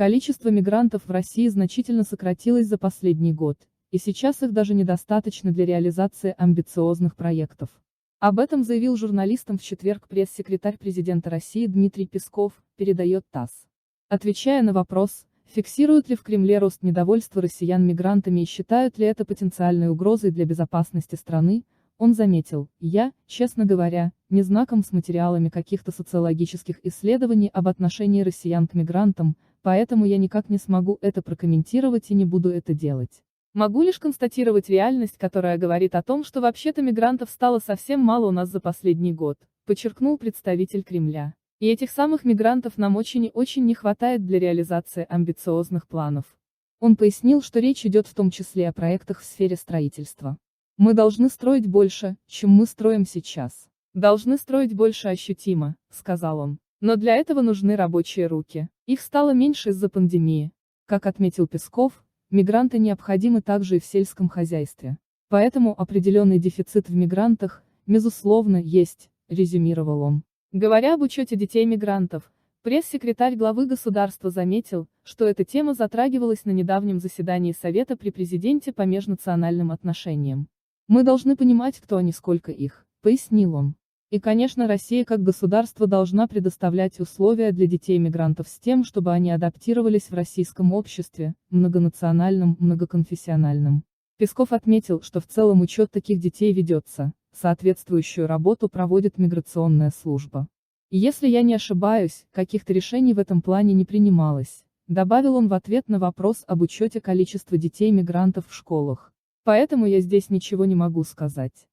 Количество мигрантов в России значительно сократилось за последний год, и сейчас их даже недостаточно для реализации амбициозных проектов. Об этом заявил журналистам в четверг пресс-секретарь президента России Дмитрий Песков, передает ТАСС. Отвечая на вопрос, фиксируют ли в Кремле рост недовольства россиян мигрантами и считают ли это потенциальной угрозой для безопасности страны, он заметил: «Я, честно говоря, не знаком с материалами каких-то социологических исследований об отношении россиян к мигрантам, поэтому я никак не смогу это прокомментировать и не буду это делать. Могу лишь констатировать реальность, которая говорит о том, что вообще-то мигрантов стало совсем мало у нас за последний год», подчеркнул представитель Кремля. И этих самых мигрантов нам очень и очень не хватает для реализации амбициозных планов. Он пояснил, что речь идет в том числе о проектах в сфере строительства. «Мы должны строить больше, чем мы строим сейчас. Должны строить больше ощутимо», сказал он. «Но для этого нужны рабочие руки. Их стало меньше из-за пандемии». Как отметил Песков, мигранты необходимы также и в сельском хозяйстве. Поэтому определенный дефицит в мигрантах, безусловно, есть, резюмировал он. Говоря об учете детей-мигрантов, пресс-секретарь главы государства заметил, что эта тема затрагивалась на недавнем заседании Совета при президенте по межнациональным отношениям. «Мы должны понимать, кто они, сколько их», пояснил он. И, конечно, Россия как государство должна предоставлять условия для детей-мигрантов с тем, чтобы они адаптировались в российском обществе, многонациональном, многоконфессиональном. Песков отметил, что в целом учет таких детей ведется, соответствующую работу проводит миграционная служба. И если я не ошибаюсь, каких-то решений в этом плане не принималось, добавил он в ответ на вопрос об учете количества детей-мигрантов в школах. Поэтому я здесь ничего не могу сказать.